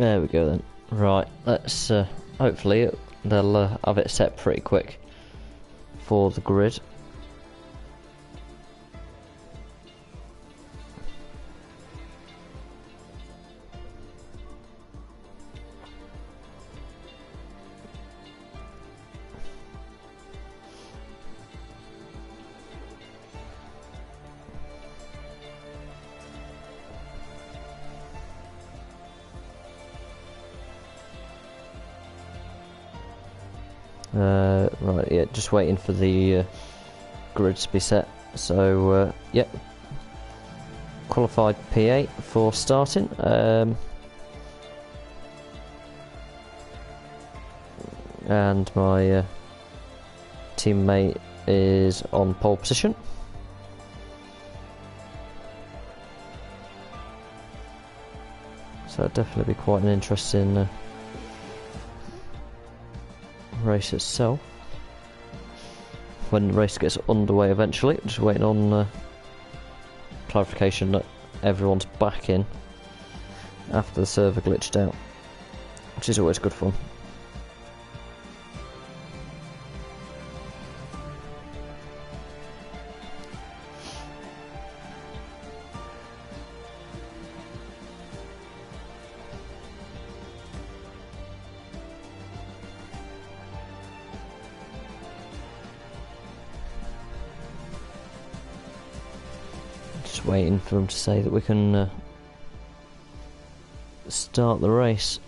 There we go then. Right, let's hopefully they'll have it set pretty quick for the grid. Right, yeah, just waiting for the grid to be set. So, yep. Qualified P8 for starting. And my teammate is on pole position. So, it'll definitely be quite an interesting race itself. When the race gets underway eventually, just waiting on clarification that everyone's back in after the server glitched out, which is always good fun. Waiting for them to say that we can start the race.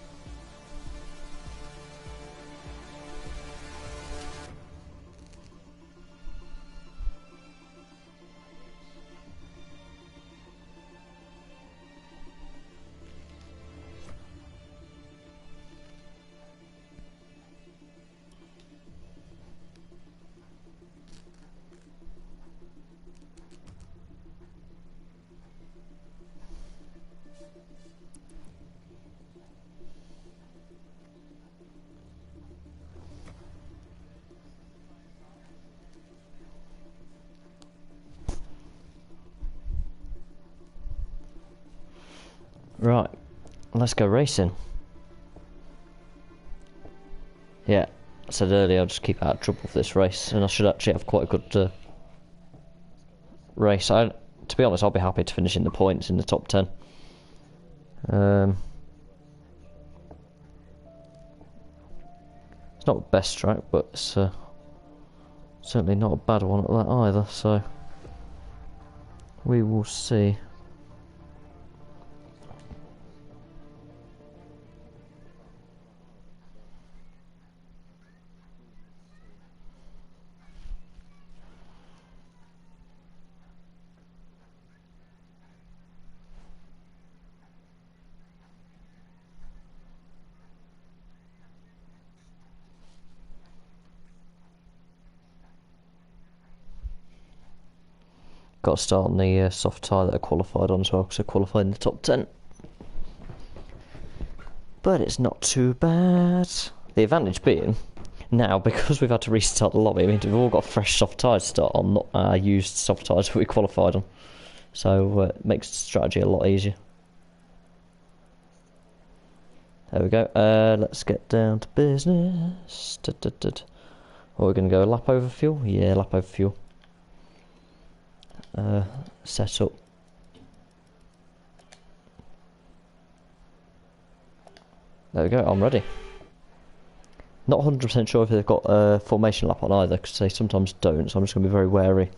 Right, let's go racing. Yeah, I said earlier I'll just keep out of trouble for this race, and I should actually have quite a good race. To be honest, I'll be happy to finish in the points in the top 10. It's not the best track, but it's certainly not a bad one at that either, so we will see. Got to start on the soft tyre that I qualified on as well, because I qualified in the top 10. But it's not too bad. The advantage being, now, because we've had to restart the lobby, it means we've all got fresh soft tyres to start on, not used soft tyres that we qualified on. So it makes the strategy a lot easier. There we go. Let's get down to business. Are we going to go lap over fuel? Yeah, lap over fuel. Set up. There we go, I'm ready. Not 100% sure if they've got a formation lap on either, because they sometimes don't, so I'm just going to be very wary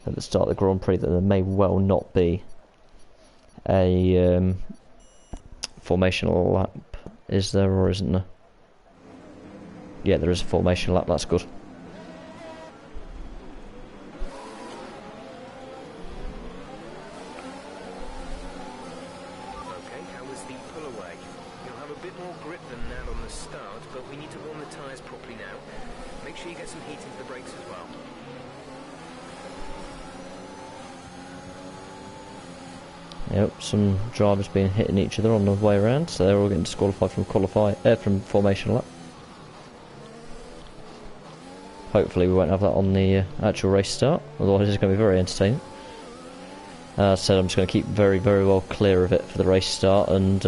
at the start of the Grand Prix that there may well not be a formation lap. Is there or isn't there? Yeah, there is a formation lap, that's good. Yep, some drivers being hitting each other on the way around, so they're all getting disqualified from formation lap. Hopefully we won't have that on the actual race start, otherwise it's going to be very entertaining. As I said, I'm just going to keep very, very well clear of it for the race start, and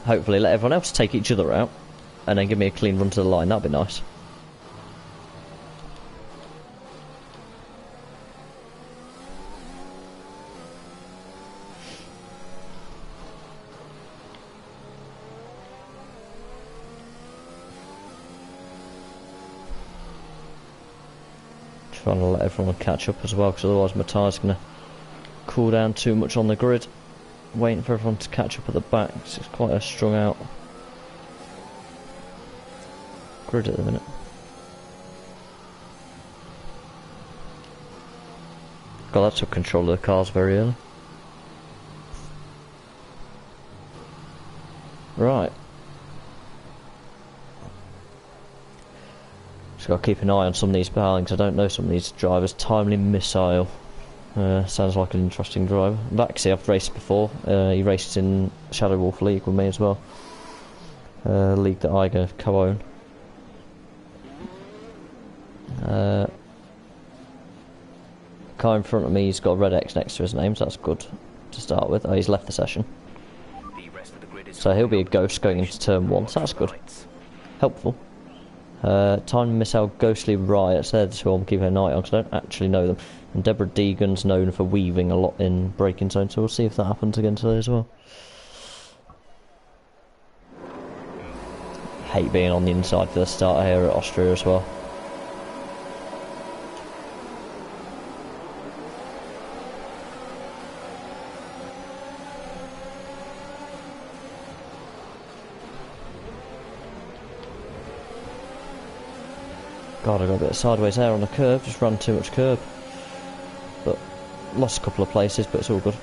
hopefully let everyone else take each other out, and then give me a clean run to the line. That'd be nice. Trying to let everyone catch up as well, because otherwise my tyre's going to cool down too much on the grid. Waiting for everyone to catch up at the back, because it's quite a strung out grid at the minute. God, that took control of the cars very early. Right. Just got to keep an eye on some of these battling, I don't know some of these drivers. Timely Missile. Sounds like an interesting driver. Baxi, I've raced before. He raced in Shadow Wolf League with me as well. League that I co-own. Car in front of me, he's got a red X next to his name, so that's good to start with. Oh, he's left the session. So he'll be a ghost going into turn 1, so that's good. Helpful. Time Missile Ghostly Riots, they're who I'm keeping an eye on because I don't actually know them. And Deborah Deegan's known for weaving a lot in braking zone, so we'll see if that happens again today as well. Hate being on the inside for the start here at Austria as well. God, I got a bit sideways there on the curve, just ran too much curb. But lost a couple of places, but it's all good.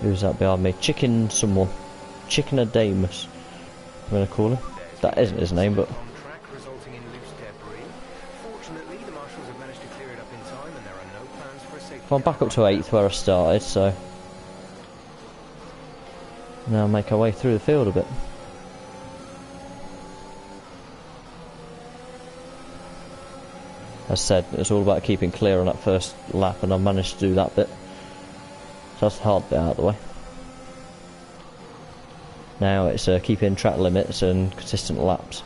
Who's that behind me? Chicken someone. Chicken Adamus, I'm going to call him. That isn't his name, but... I'm back up to 8th where I started, so... now make our way through the field a bit. As said, it's all about keeping clear on that first lap, and I managed to do that bit. So that's the hard bit out of the way. Now it's keeping track limits and consistent laps.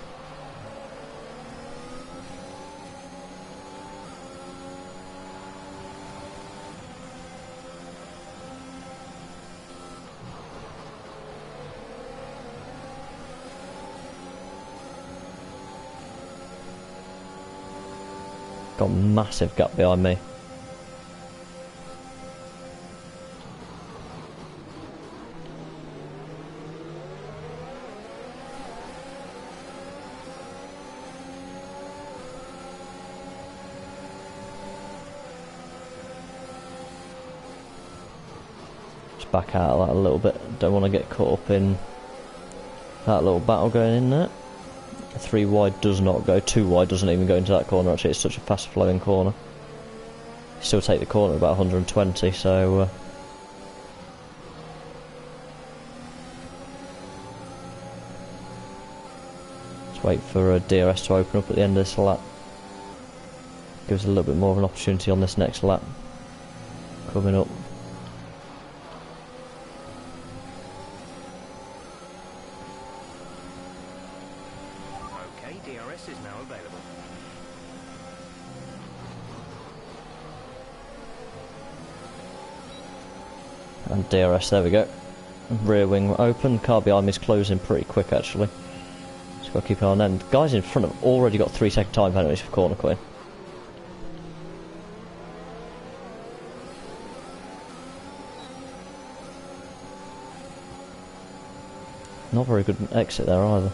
Got a massive gap behind me. Just back out of that a little bit. Don't want to get caught up in that little battle going in there. 3 wide does not go, 2 wide doesn't even go into that corner. Actually, it's such a fast flowing corner. Still take the corner at about 120, so let's wait for DRS to open up at the end of this lap. Give us a little bit more of an opportunity on this next lap coming up. DRS is now available. And DRS, there we go. Rear wing open, car behind me is closing pretty quick actually. Just got to keep an eye on them. The guys in front have already got 3-second time penalties for corner quitting. Not very good exit there either.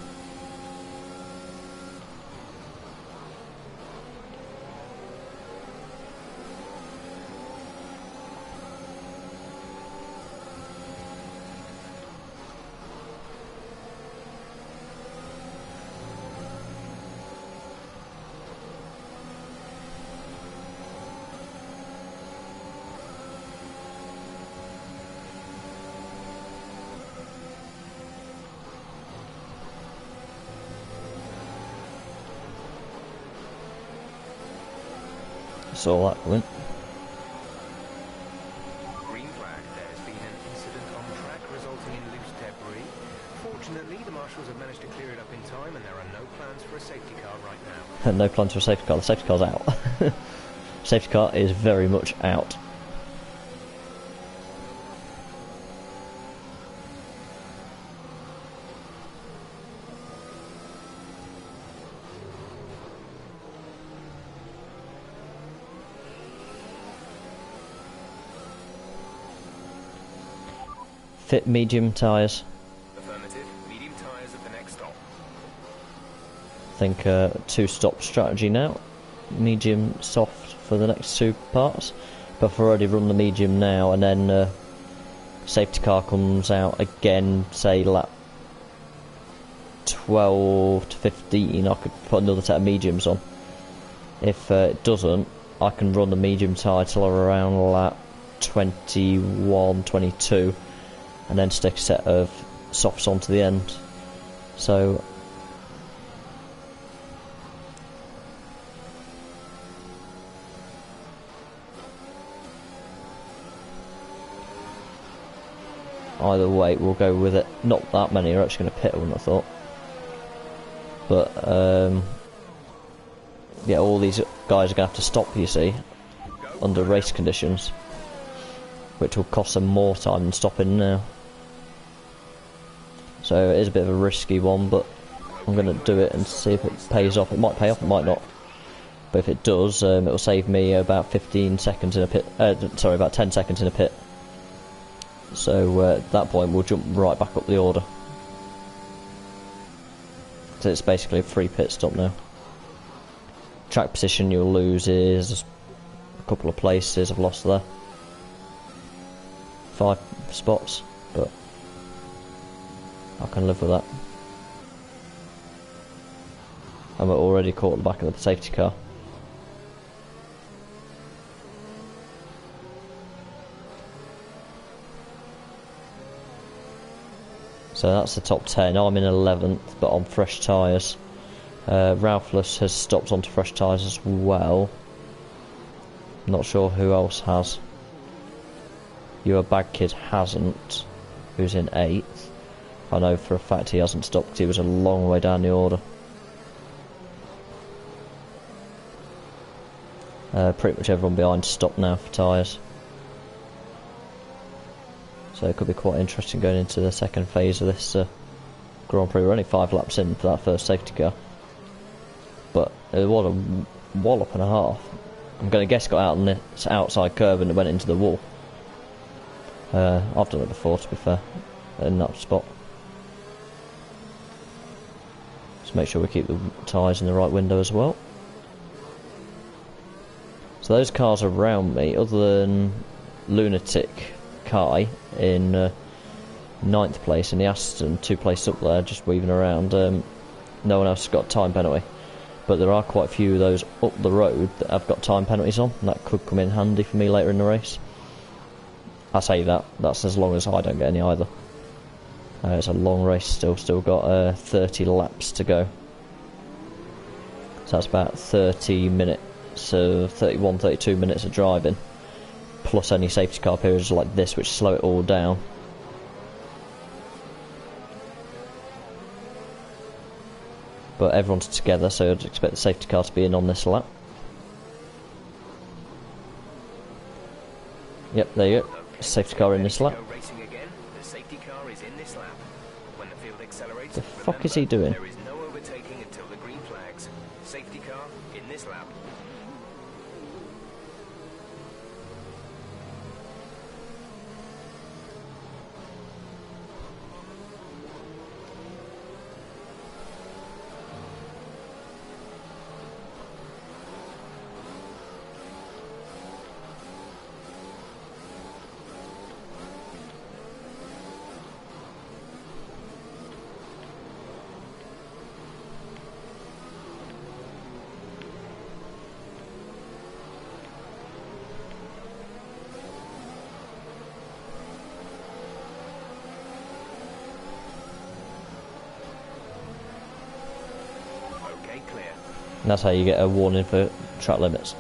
Saw that coming. Green flag. There has been an incident on track resulting in loose debris. Fortunately, the marshals have managed to clear it up in time, and there are no plans for a safety car right now. No plans for a safety car. The safety car's out. Safety car is very much out. Fit medium tyres. Affirmative. Medium tyres at the next stop. I think 2-stop strategy now. Medium, soft for the next 2 parts. But I've already run the medium now, and then safety car comes out again, say lap 12 to 15, I could put another set of mediums on. If it doesn't, I can run the medium tyre till around lap 21, 22. And then stick a set of softs onto the end. So either way, we'll go with it. Not that many are actually going to pit, I wouldn't have thought. But yeah, all these guys are going to have to stop, you see, under race conditions, which will cost them more time than stopping now. So it is a bit of a risky one, but I'm going to do it and see if it pays off. It might pay off, it might not. But if it does, it will save me about 15 seconds in a pit. Sorry, about 10 seconds in a pit. So at that point, we'll jump right back up the order. So it's basically a free pit stop now. Track position you'll lose is a couple of places. I've lost there. 5 spots, but I can live with that. I'm already caught at the back of the safety car. So that's the top 10. I'm in 11th, but on fresh tyres. Ralphless has stopped onto fresh tyres as well. Not sure who else has. Your Bad Kid hasn't, who's in 8th. I know for a fact he hasn't stopped because he was a long way down the order. Pretty much everyone behind stopped now for tyres. So it could be quite interesting going into the second phase of this Grand Prix. We're only 5 laps in for that first safety car. But it was a wallop and a half. I'm going to guess got out on this outside curve and it went into the wall. I've done it before, to be fair, in that spot. Just make sure we keep the tyres in the right window as well. So those cars around me, other than Lunatic Kai in 9th place in the Aston, 2 places up there, just weaving around, no one else has got a time penalty. But there are quite a few of those up the road that have got time penalties on, and that could come in handy for me later in the race. I say that's as long as I don't get any either. It's a long race still got 30 laps to go. So that's about 30 minutes of 32 minutes of driving, plus any safety car periods like this which slow it all down. But everyone's together, so I'd expect the safety car to be in on this lap. Yep, there you go. Safety car in this lap. The fuck is he doing? There is no overtaking until the green flags. Safety car in this lap. And that's how you get a warning for track limits.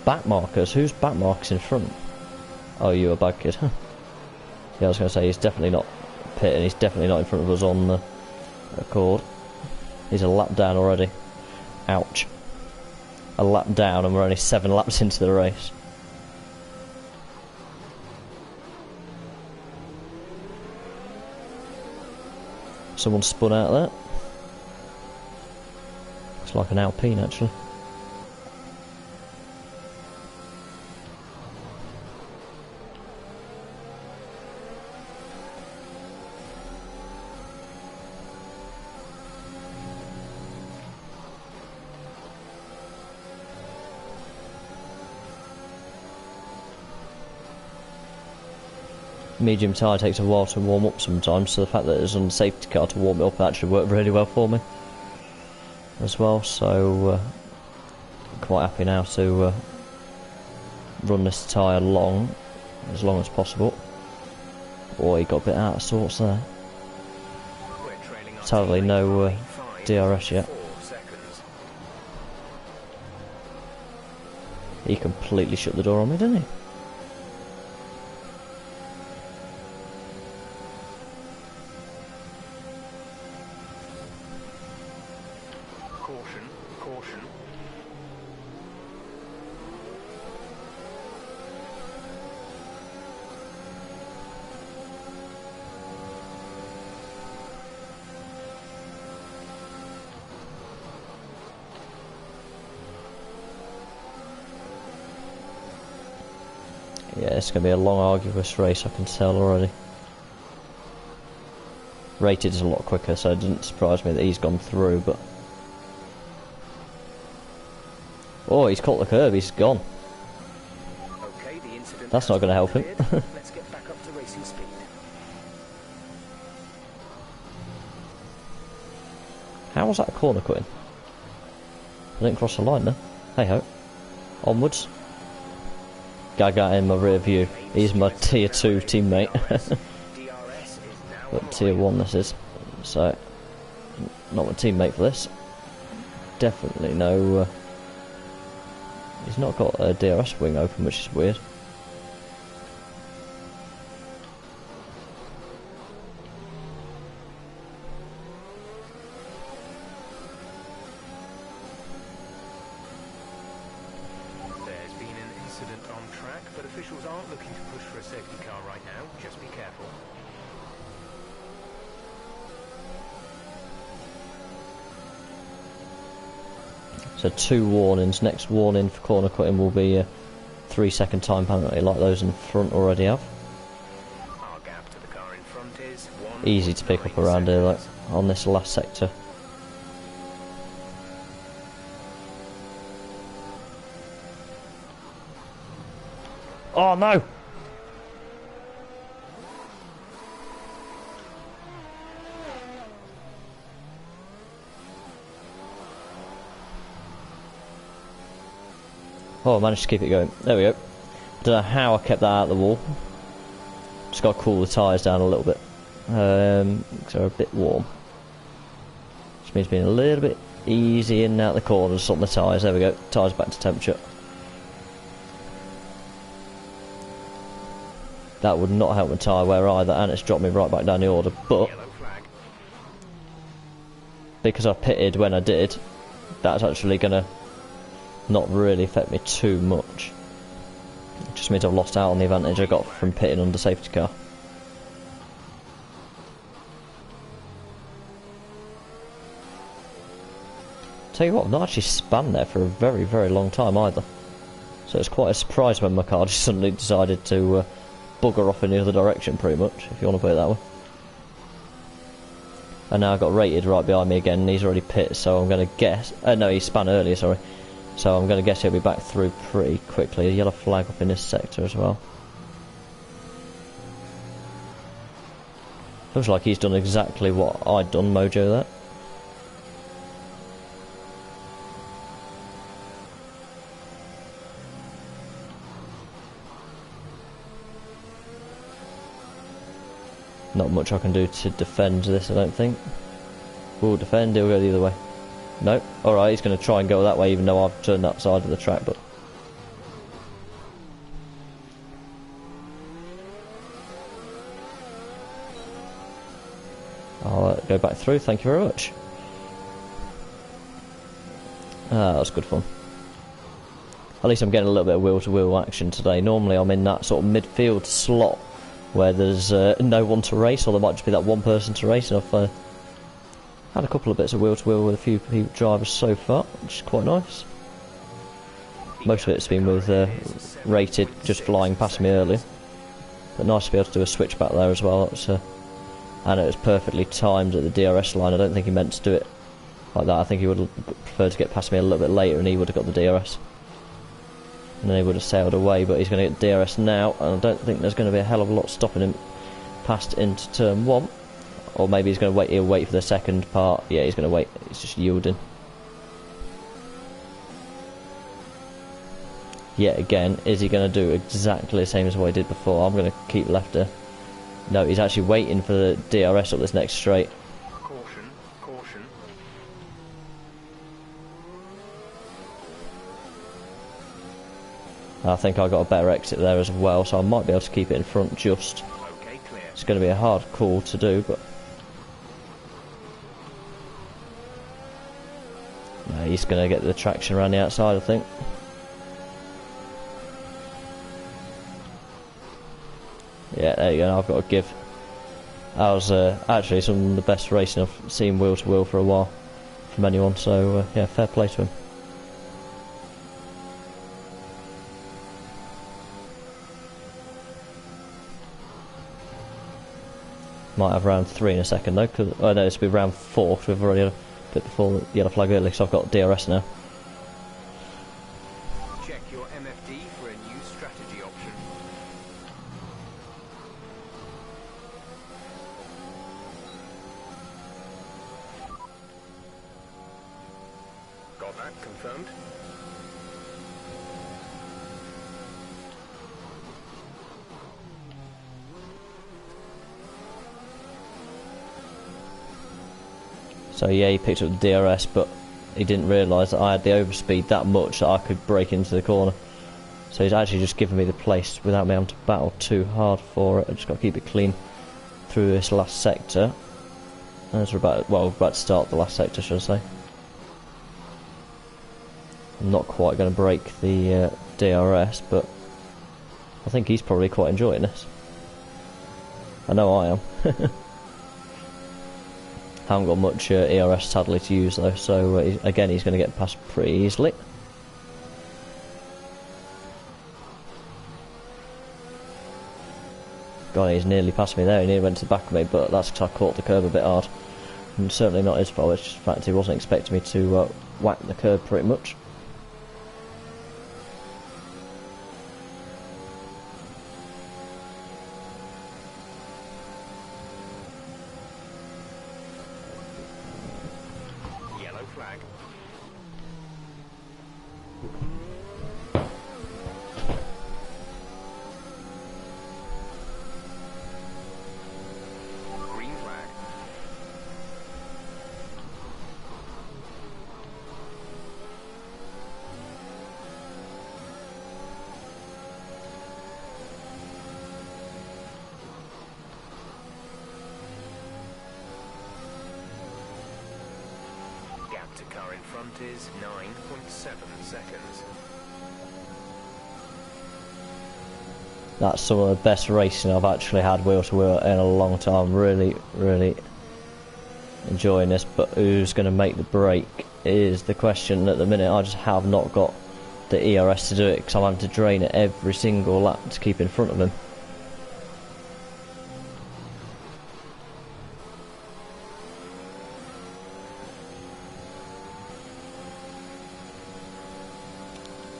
back markers. Who's back markers in front? Oh, you a bad kid. Yeah, I was going to say he's definitely not pitting. He's definitely not in front of us on the record. He's a lap down already. Ouch. A lap down and we're only 7 laps into the race. Someone spun out there. It's like an Alpine actually. Medium tyre takes a while to warm up sometimes, so the fact that it's on the safety car to warm it up actually worked really well for me as well, so I'm quite happy now to run this tyre long as possible. Oh, he got a bit out of sorts there. Sadly no DRS yet. He completely shut the door on me, didn't he? Caution. Yeah, it's going to be a long, arduous race, I can tell already. Rated is a lot quicker, so it didn't surprise me that he's gone through, but... Oh, he's caught the curb, he's gone. Okay, the incident That's not going to help him. Let's get back up to racing speed. How was that a corner cutting? I didn't cross the line there. Hey ho. Onwards. Gaga in my rear view. He's my tier 2 teammate. But tier 1 this is. So, not my teammate for this. Definitely no... he's not got a DRS wing open, which is weird. There's been an incident on track, but officials aren't looking to push for a safety car right now. Just be careful. So 2 warnings. Next warning for corner cutting will be a 3-second time penalty like those in front already have. Our gap to the car in front is Easy to pick up around here, like on this last sector. Oh no! Oh, I managed to keep it going. There we go. Don't know how I kept that out of the wall. Just got to cool the tyres down a little bit. Because they're a bit warm. Which means being a little bit easy in and out the corners on the tyres. There we go. Tyres back to temperature. That would not help the tyre wear either, and it's dropped me right back down the order. But because I pitted when I did, that's actually going to not really affect me too much. It just means I've lost out on the advantage I got from pitting under safety car. Tell you what, I've not actually spun there for a very, very long time either. So it's quite a surprise when my car just suddenly decided to bugger off in the other direction, pretty much, if you want to put it that way. And now I've got Rated right behind me again, and he's already pit, so I'm going to guess... no, he spun earlier, sorry. So I'm going to guess he'll be back through pretty quickly. A yellow flag up in this sector as well. Looks like he's done exactly what I'd done, Mojo, there. Not much I can do to defend this, I don't think. We'll defend, he'll go the other way. Nope. Alright, he's going to try and go that way even though I've turned that side of the track, but go back through. Thank you very much. That was good fun. At least I'm getting a little bit of wheel-to-wheel action today. Normally I'm in that sort of midfield slot where there's no one to race, or there might just be that one person to race, and I've had a couple of bits of wheel-to-wheel with a few drivers so far, which is quite nice. Most of it's been with rated just flying past me earlier, but nice to be able to do a switch back there as well. That's, and it was perfectly timed at the DRS line. I don't think he meant to do it like that. I think he would have preferred to get past me a little bit later, and he would have got the DRS. And then he would have sailed away, but he's going to get DRS now, and I don't think there's going to be a hell of a lot stopping him past into turn 1. Or maybe he's going to wait, he'll wait for the second part. Yeah, he's going to wait, he's just yielding. Yet again, is he going to do exactly the same as what he did before? I'm going to keep left there. No, he's actually waiting for the DRS up this next straight. Caution, caution. I think I got a better exit there as well, so I might be able to keep it in front just. Okay, clear. It's going to be a hard call to do, but... No, he's going to get the traction around the outside, I think. Yeah, there you go, I've got to give. That was actually some of the best racing I've seen wheel to wheel for a while from anyone, so yeah, fair play to him. Might have round 3 in a second though, because oh no, this will be round 4, because we've already had a bit before the yellow flag early, so I've got DRS now. Check your MFD for a new strategy option. Got that confirmed? So yeah, he picked up the DRS, but he didn't realise that I had the overspeed that much that I could break into the corner. So he's actually just given me the place without me having to battle too hard for it. I just got to keep it clean through this last sector. As we're about, well, we're about to start the last sector, should I say. I'm not quite going to break the DRS, but I think he's probably quite enjoying this. I know I am. Haven't got much ERS sadly to use though, so again he's going to get past pretty easily. God, he's nearly passed me there, he nearly went to the back of me, but that's because I caught the curb a bit hard. And certainly not his fault, it's just the fact he wasn't expecting me to whack the curb pretty much. Flag. Green flag. Gap to car in front is 9.7 seconds. That's some of the best racing I've actually had wheel to wheel in a long time. Really, really enjoying this, but who's going to make the break is the question at the minute. I just have not got the ERS to do it because I'm having to drain it every single lap to keep in front of him.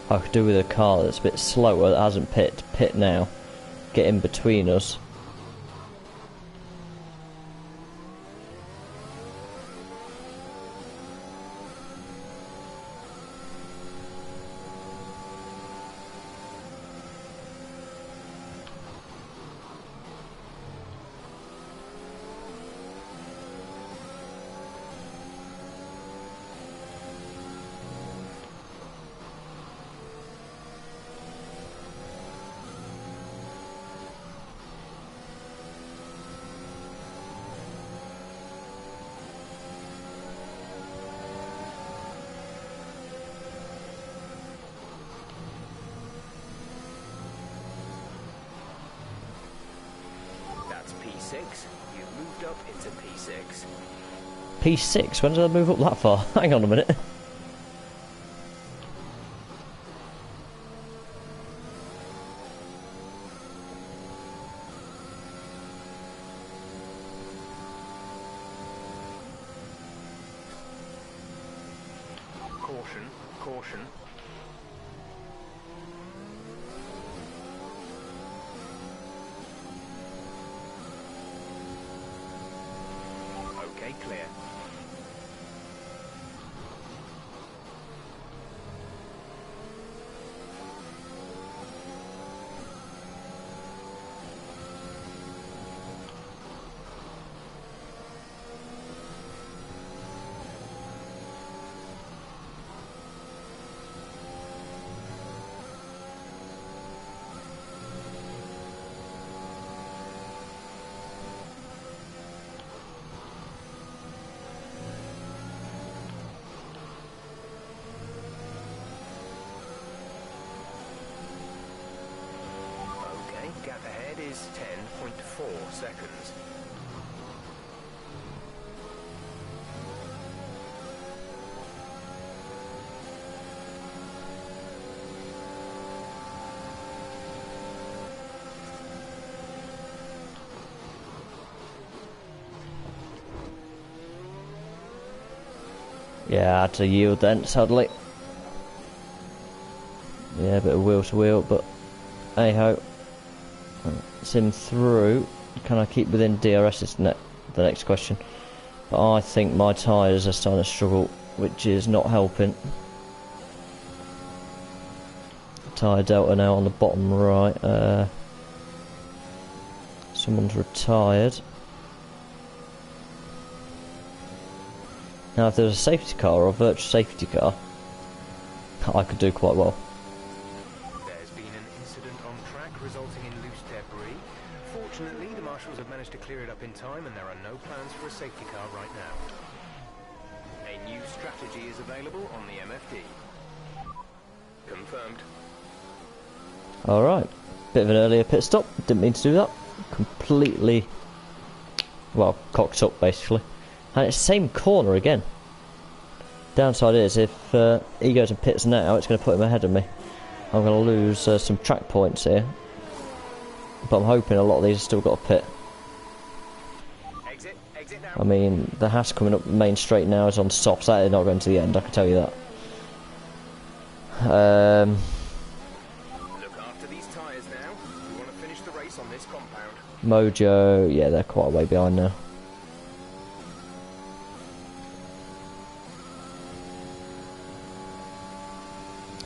I could do with a car that's a bit slower, that hasn't pit now, get in between us. P6, you've moved up into P6. P6? When did I move up that far? Hang on a minute. Caution, caution. Okay, clear. Gap ahead is 10.4 seconds. Yeah, I had to yield then, sadly. Yeah, a bit of wheel to wheel, but hey ho. Sim through. Can I keep within DRS is the next question. But I think my tyres are starting to struggle, which is not helping. Tyre delta now on the bottom right. Someone's retired. Now if there's a safety car or a virtual safety car, I could do quite well. There's been an incident on track resulting in loose debris. Fortunately, the marshals have managed to clear it up in time and there are no plans for a safety car right now. A new strategy is available on the MFD. Confirmed. Alright, bit of an earlier pit stop, didn't mean to do that. Completely, well, cocked up basically. And it's the same corner again. Downside is, if he goes and pits now, it's going to put him ahead of me. I'm going to lose some track points here. But I'm hoping a lot of these have still got a pit. Exit now. I mean, the Haas coming up the main straight now is on softs. That is not going to the end, I can tell you that. Look after these tyres now. We want to finish the race on this compound. Mojo, yeah, they're quite a way behind now.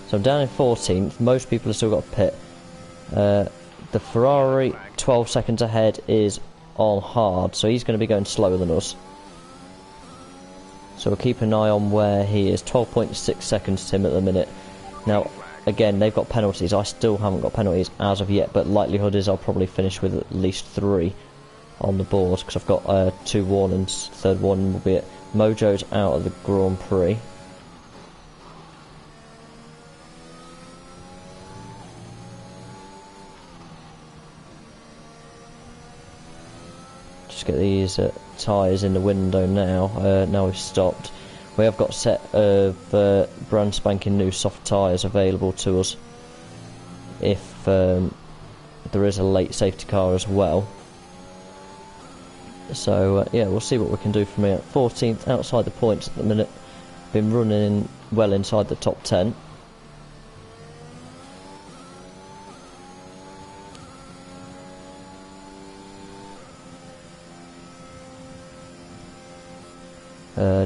So I'm down in 14th. Most people have still got a pit. The Ferrari 12 seconds ahead is on hard, so he's going to be going slower than us. So we'll keep an eye on where he is. 12.6 seconds to him at the minute. Now, again, they've got penalties. I still haven't got penalties as of yet, but likelihood is I'll probably finish with at least 3 on the board, because I've got 2 warnings. Third warning will be it. Mojo's out of the Grand Prix. Just get these tyres in the window now. Now we've stopped. We have got a set of brand spanking new soft tyres available to us if there is a late safety car as well. So yeah, we'll see what we can do from here. 14th, outside the points at the minute. Been running well inside the top 10.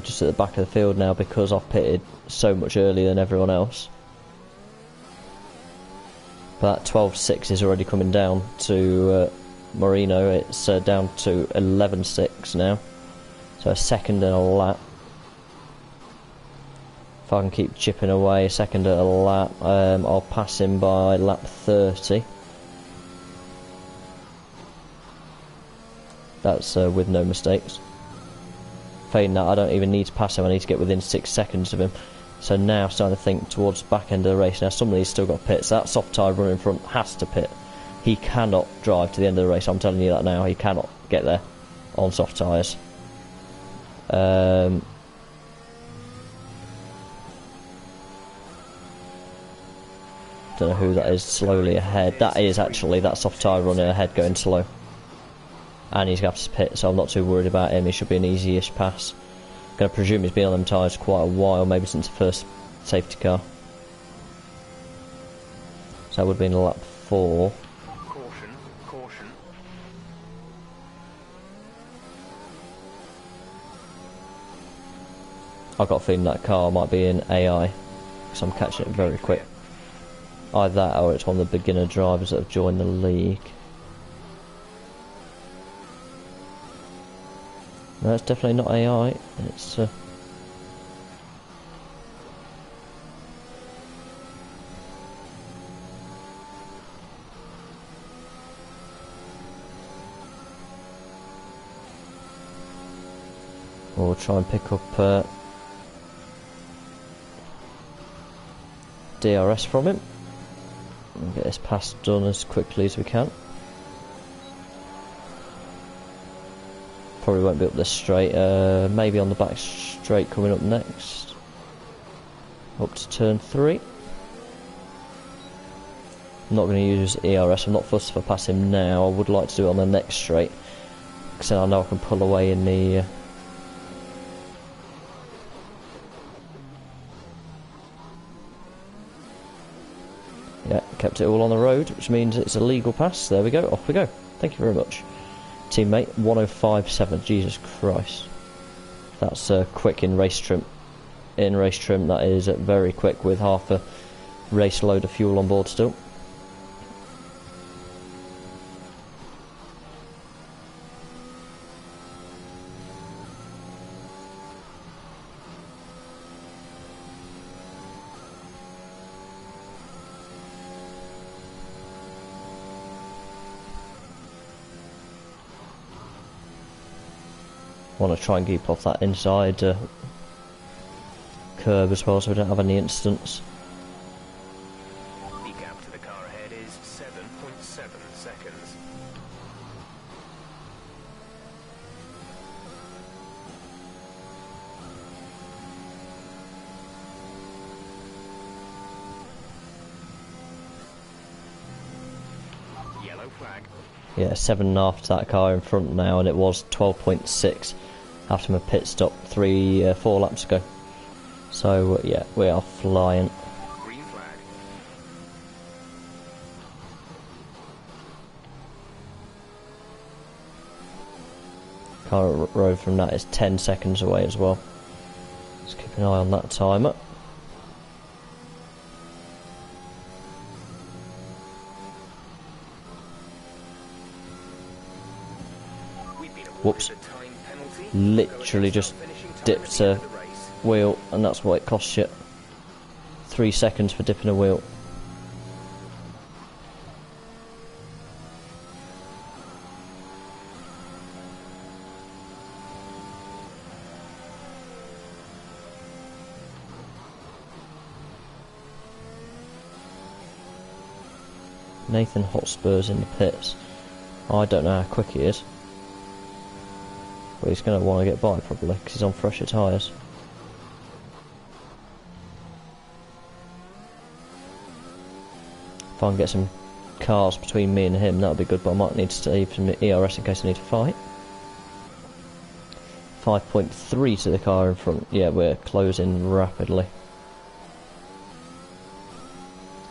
Just at the back of the field now because I've pitted so much earlier than everyone else. But that 12.6 is already coming down to Marino. It's down to 11.6 now. So a second and a lap. If I can keep chipping away, a second and a lap, I'll pass him by lap 30. That's with no mistakes. Failing that, I don't even need to pass him, I need to get within 6 seconds of him. So now starting to think towards the back end of the race. Now some of these still got pits. That soft tyre running in front has to pit. he cannot drive to the end of the race. I'm telling you that now. He cannot get there on soft tyres. Don't know who that is slowly ahead. That is actually that soft tyre running ahead going slow. And he's going to have to pit, so I'm not too worried about him. He should be an easy-ish pass. Going to presume he's been on them tyres quite a while, maybe since the first safety car. So that would have been lap 4. Caution, caution. I've got a feeling that car might be in AI, because I'm catching it very quick. Either that or it's one of the beginner drivers that have joined the league. No, it's definitely not AI. It's we'll try and pick up DRS from him and get this pass done as quickly as we can. Probably won't be up this straight, maybe on the back straight coming up next. Up to turn 3. I'm not going to use ERS, I'm not fussed if I pass him now. I would like to do it on the next straight, because then I know I can pull away in the... Yeah, kept it all on the road, which means it's a legal pass. There we go, off we go. Thank you very much. Teammate, 105.7, Jesus Christ. That's quick in race trim. In race trim, that is very quick with half a race load of fuel on board still. Want to try and keep off that inside curb as well, so we don't have any incidents. The gap to the car ahead is 7.7 seconds. Yellow flag. Yeah, 7.5 to that car in front now, and it was 12.6 after my pit stop 4 laps ago. So yeah, we are flying. Green flag. Car road from that is 10 seconds away as well. Just keep an eye on that timer. Whoops. Literally just dipped a wheel, and that's what it costs you. 3 seconds for dipping a wheel. Nathan Hotspur's in the pits. I don't know how quick he is. But he's going to want to get by probably, because he's on fresher tyres. If I can get some cars between me and him, that'll be good, but I might need to save some ERS in case I need to fight. 5.3 to the car in front. Yeah, we're closing rapidly.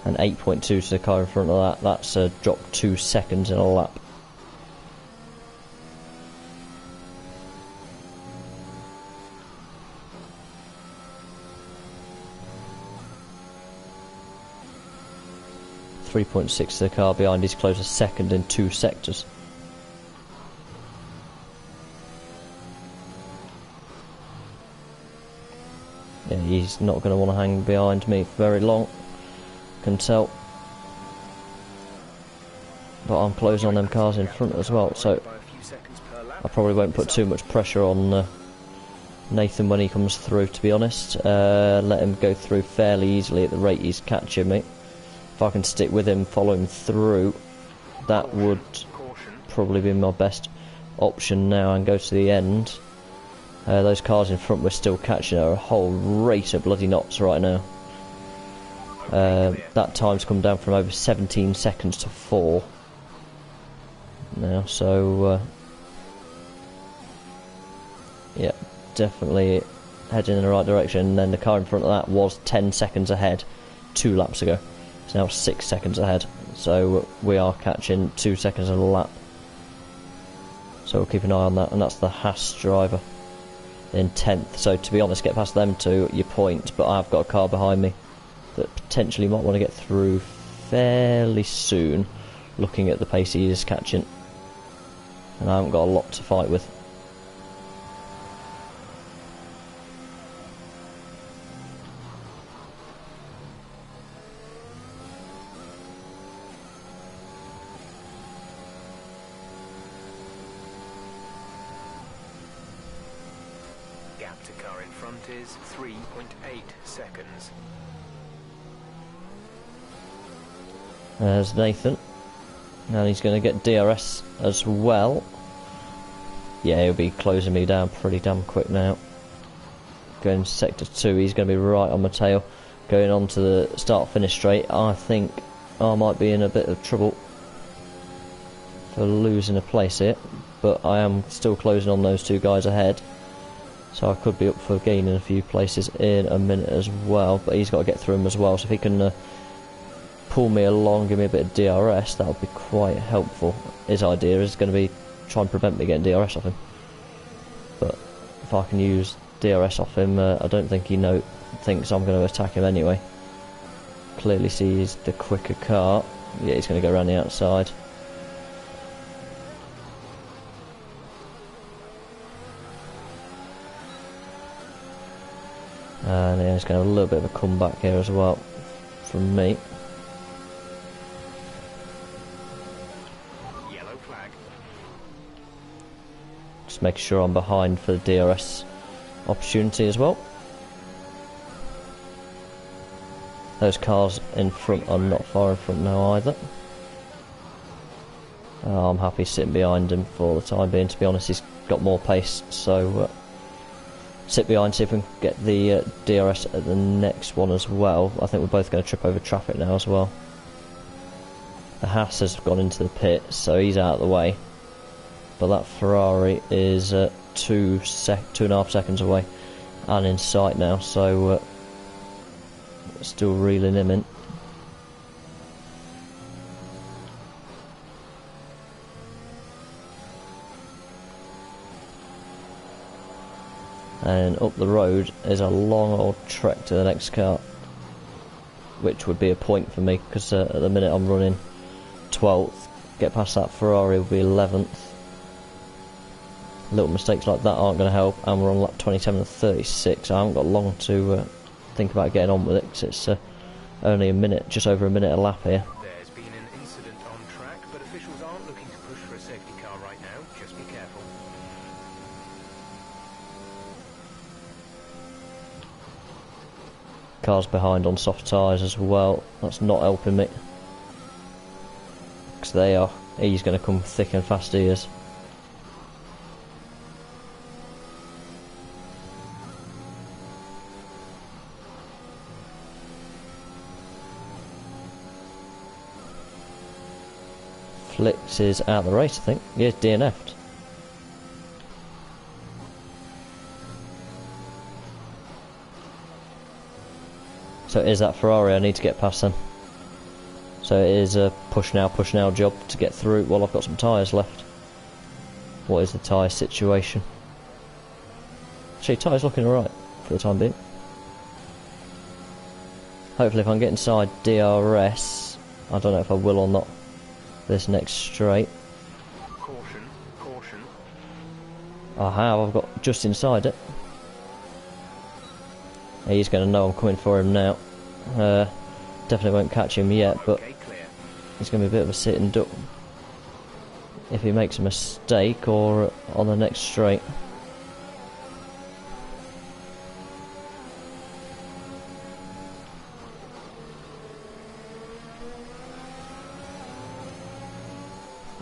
And 8.2 to the car in front of that. That's dropped 2 seconds in a lap. .6 to the car behind. He's closed a second in 2 sectors. Yeah, he's not going to want to hang behind me for very long. Can tell. But I'm closing on them cars in front as well, so I probably won't put too much pressure on Nathan when he comes through, to be honest. Let him go through fairly easily at the rate he's catching me. If I can stick with him, follow him through, that would probably be my best option now and go to the end. Those cars in front we're still catching are a whole race of bloody knots right now. That time's come down from over 17 seconds to 4 now, so yeah, definitely heading in the right direction. And then the car in front of that was 10 seconds ahead 2 laps ago. It's now 6 seconds ahead, so we are catching 2 seconds a lap. So we'll keep an eye on that, and that's the Haas driver in 10th. So to be honest, get past them two, your point, but I've got a car behind me that potentially might want to get through fairly soon, looking at the pace he is catching. And I haven't got a lot to fight with. Gap to car in front is 3.8 seconds. There's Nathan. And he's going to get DRS as well. Yeah, he'll be closing me down pretty damn quick now. Going sector 2, he's going to be right on my tail. Going on to the start-finish straight, I think I might be in a bit of trouble for losing a place here. But I am still closing on those two guys ahead. So I could be up for gaining a few places in a minute as well. But he's got to get through them as well, so if he can pull me along, give me a bit of DRS, that would be quite helpful. His idea is going to be try and prevent me getting DRS off him. But if I can use DRS off him, I don't think he thinks I'm going to attack him anyway. Clearly sees the quicker car. Yeah, he's going to go around the outside. And yeah, he's going to have a little bit of a comeback here as well from me. Yellow flag. Just making sure I'm behind for the DRS opportunity as well. Those cars in front are not far in front now either. I'm happy sitting behind him for the time being. To be honest, he's got more pace, so sit behind, see if we can get the DRS at the next one as well. I think we're both going to trip over traffic now as well. The Haas has gone into the pit, so he's out of the way. But that Ferrari is 2.5 seconds away and in sight now, so still reeling him in. And up the road is a long old trek to the next car, which would be a point for me, because at the minute I'm running 12th. Get past that Ferrari will be 11th. Little mistakes like that aren't going to help, and we're on lap 27 and 36. I haven't got long to think about getting on with it, because it's only a minute, just over a minute a lap here. There's been an incident on track, but officials aren't looking to push for a safety car right now. Just be careful. Car's behind on soft tyres as well. That's not helping me, because he's going to come thick and fast, he is. Flix is out of the race, I think. Yeah, DNF'd. So it is that Ferrari I need to get past then. So it is a push now job to get through while I've got some tyres left. What is the tyre situation? Actually, tyres looking alright for the time being. Hopefully if I can get inside DRS, I don't know if I will or not, this next straight. Caution, caution. I have, I've got just inside it. He's going to know I'm coming for him now. Definitely won't catch him yet, but Okay, clear. he's going to be a bit of a sit and duck if he makes a mistake or on the next straight.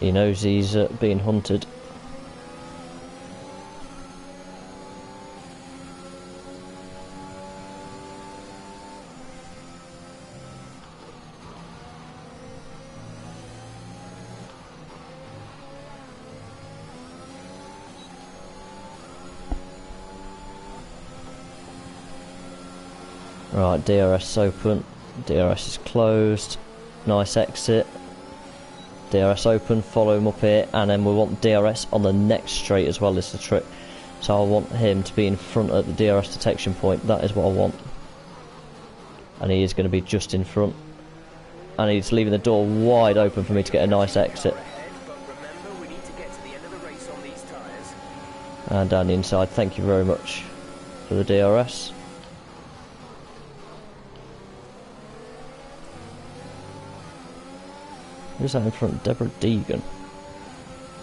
He knows he's being hunted. Right, DRS open, DRS is closed, nice exit, DRS open, follow him up here, and then we want DRS on the next straight as well, is the trick. So I want him to be in front at the DRS detection point, that is what I want. And he is going to be just in front. And he's leaving the door wide open for me to get a nice exit. And down the inside, thank you very much for the DRS. Who's that in front? Deborah Deegan.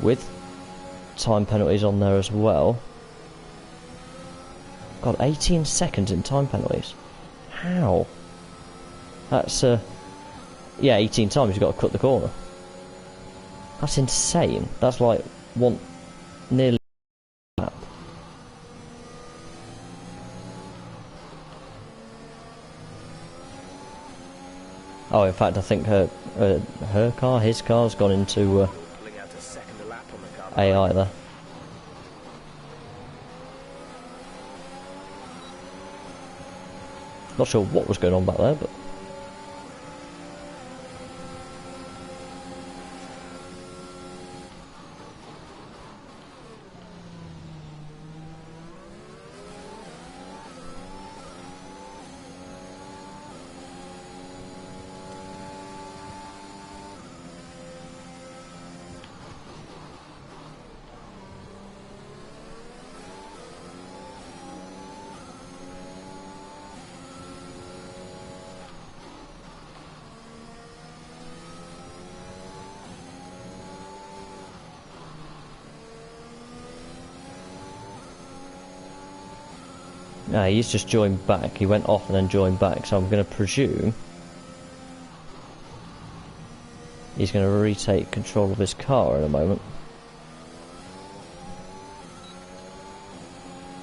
With time penalties on there as well. God, 18 seconds in time penalties. How? That's, yeah, 18 times you've got to cut the corner. That's insane. That's like nearly lap. Oh, in fact, I think his car's gone into AI there. Not sure what was going on back there, but no, he's just joined back. He went off and then joined back, so I'm going to presume he's going to retake control of his car in a moment.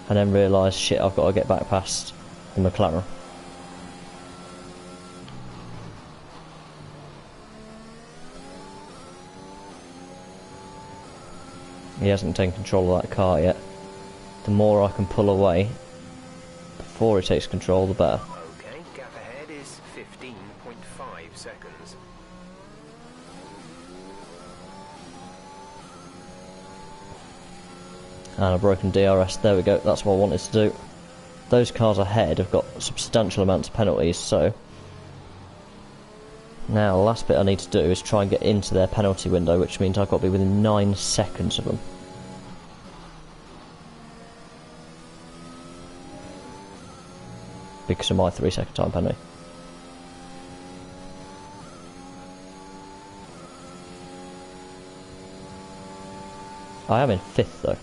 And then realise, shit, I've got to get back past the McLaren. He hasn't taken control of that car yet. The more I can pull away before he takes control, the better. Okay, gap ahead is 15.5 seconds. And a broken DRS, there we go, that's what I wanted to do. Those cars ahead have got substantial amounts of penalties, so now the last bit I need to do is try and get into their penalty window, which means I've got to be within 9 seconds of them. Because of my 3-second time penalty. I am in 5th though.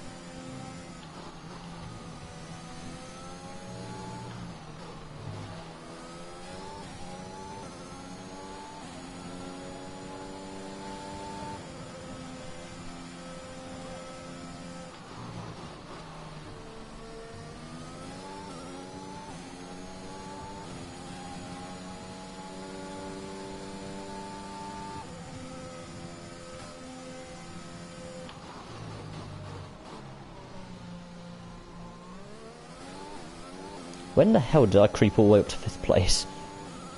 When the hell did I creep all the way up to 5th place?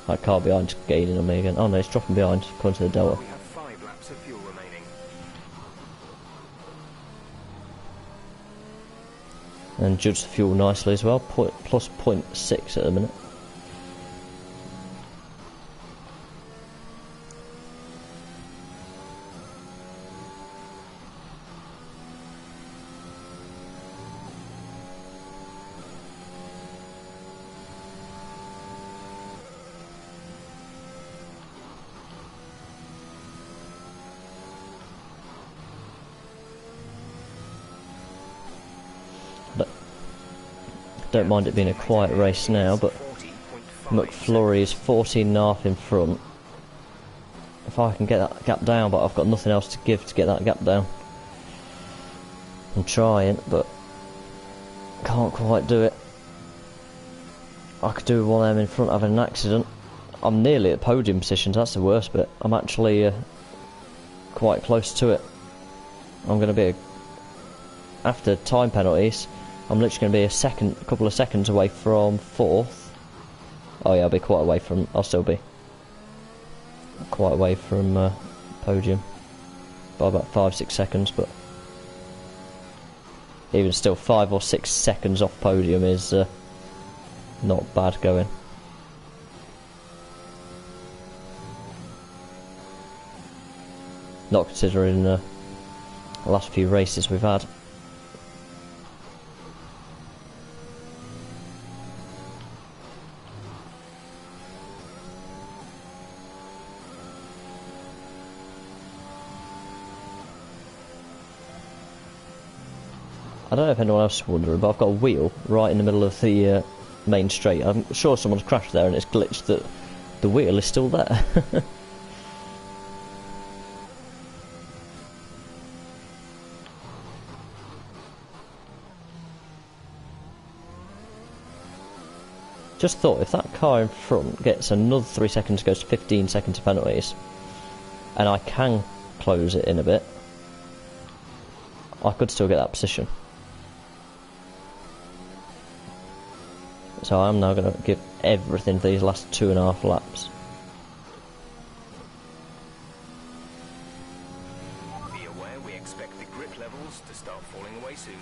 That car behind's gaining on me again. Oh no, it's dropping behind, according to the Delta. We have 5 laps of fuel remaining. And judge the fuel nicely as well, plus 0.6 at the minute. Don't mind it being a quiet race now, but McFlurry is 14.5 in front, if I can get that gap down, but I've got nothing else to give to get that gap down. I'm trying, but can't quite do it. I could do one of them in front having an accident. I'm nearly at podium positions, that's the worst bit. I'm actually quite close to it. I'm going to be, after time penalties, I'm literally going to be a couple of seconds away from 4th. Oh yeah, I'll be quite away from, I'll still be quite away from podium by about 5-6 seconds, but even still 5 or 6 seconds off podium is not bad going. Not considering the last few races we've had. I don't know if anyone else is wondering, but I've got a wheel right in the middle of the main straight. I'm sure someone's crashed there and it's glitched that the wheel is still there. Just thought, if that car in front gets another 3 seconds, goes to 15 seconds of penalties, and I can close it in a bit, I could still get that position. So I'm now going to give everything for these last 2.5 laps. Be aware we expect the grip levels to start falling away soon.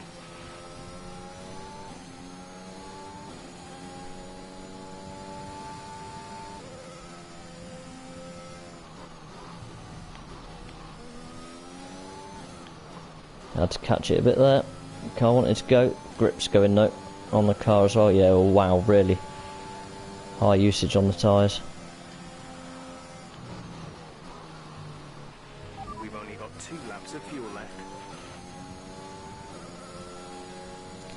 I had to catch it a bit there. Car wanted to go. Grip's going no on the car as well. Yeah, oh, wow, really high usage on the tyres. We've only got 2 laps of fuel left.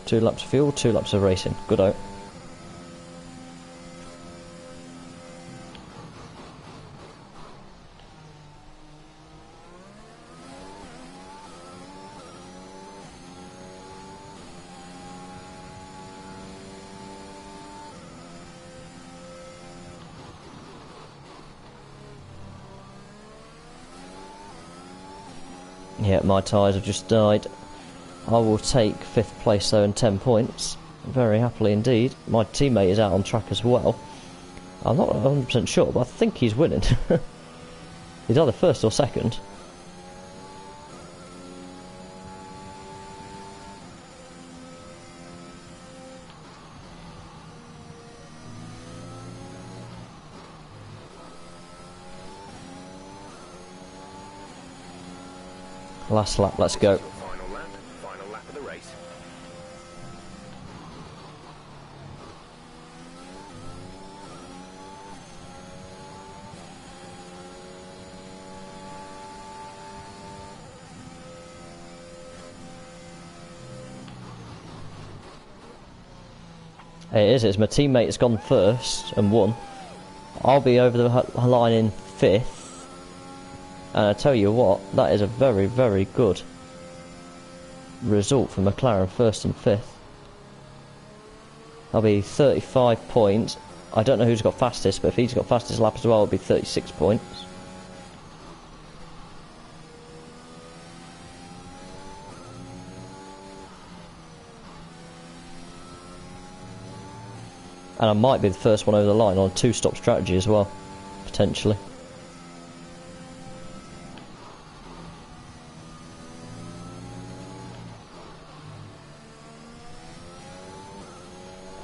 2 laps of fuel, 2 laps of racing. Good out. Yeah, my tyres have just died. I will take 5th place though and 10 points. Very happily indeed. My teammate is out on track as well. I'm not 100% sure, but I think he's winning. He's either 1st or 2nd. Last lap, let's go. Final lap of the race. It is, it's my teammate has gone 1st and won. I'll be over the line in 5th. And I tell you what, that is a very, very good result for McLaren, 1st and 5th. I'll be 35 points. I don't know who's got fastest, but if he's got fastest lap as well, it'll be 36 points. And I might be the first one over the line on a 2-stop strategy as well, potentially.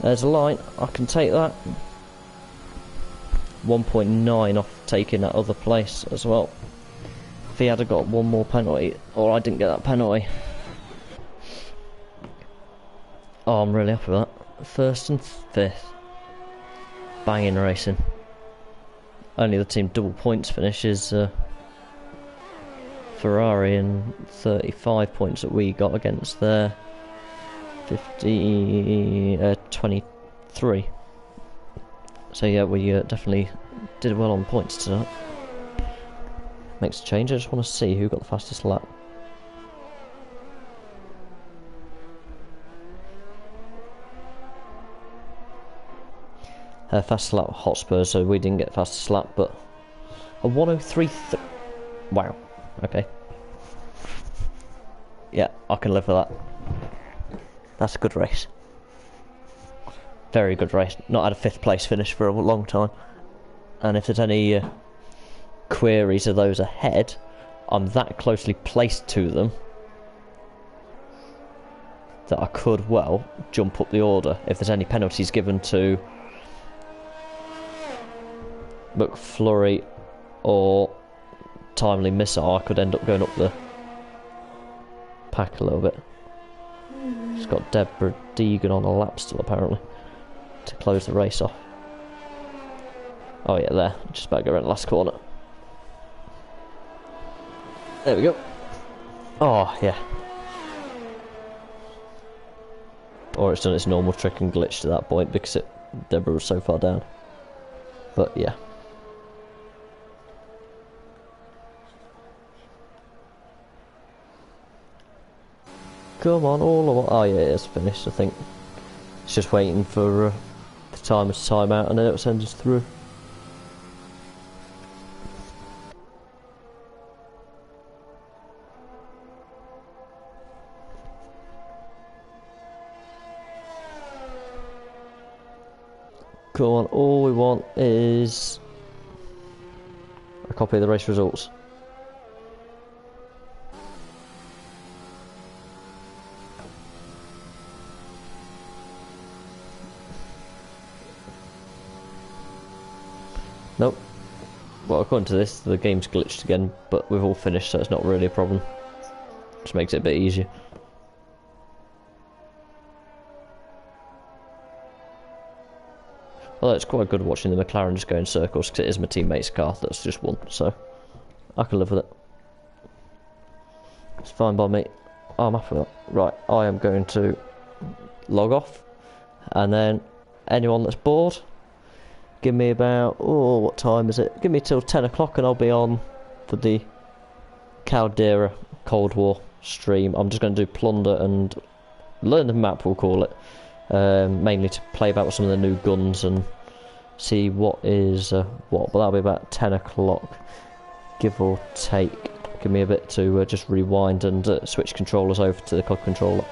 There's a line, I can take that. 1.9 off taking that other place as well. If he had got one more penalty, or I didn't get that penalty. Oh, I'm really happy with that. 1st and 5th. Banging racing. Only the team double points finish is Ferrari, and 35 points that we got against their 23. So yeah, we definitely did well on points tonight. makes a change. I just want to see who got the fastest lap. Fastest lap Hotspur, so we didn't get fastest lap, but a 103. Wow. Okay. Yeah, I can live with that. That's a good race. Very good race. Not had a 5th place finish for a long time. And if there's any queries of those ahead, I'm that closely placed to them that I could, well, jump up the order. If there's any penalties given to McFlurry or timely missile, I could end up going up the pack a little bit. Just got Deborah Deegan on a lap still, apparently, to close the race off. Oh yeah, there. Just about to go around the last corner. There we go. Oh, yeah. Or it's done its normal trick and glitched to that point because Deborah was so far down. But yeah. Come on, all of oh yeah, it's finished, I think. It's just waiting for the timer to time out and then it'll send us through. Come on, all we want is a copy of the race results. Nope. Well, according to this, the game's glitched again, but we've all finished, so it's not really a problem. Just makes it a bit easier. Although it's quite good watching the McLaren just go in circles, because it is my teammate's car that's just won, so I can live with it. It's fine by me. I'm happy with that. Right, I am going to log off, and then anyone that's bored, give me about, oh, what time is it? Give me till 10 o'clock and I'll be on for the Caldera Cold War stream. I'm just going to do Plunder and learn the map, we'll call it. Mainly to play about with some of the new guns and see what is what. But that'll be about 10 o'clock, give or take. Give me a bit to just rewind and switch controllers over to the COD controller.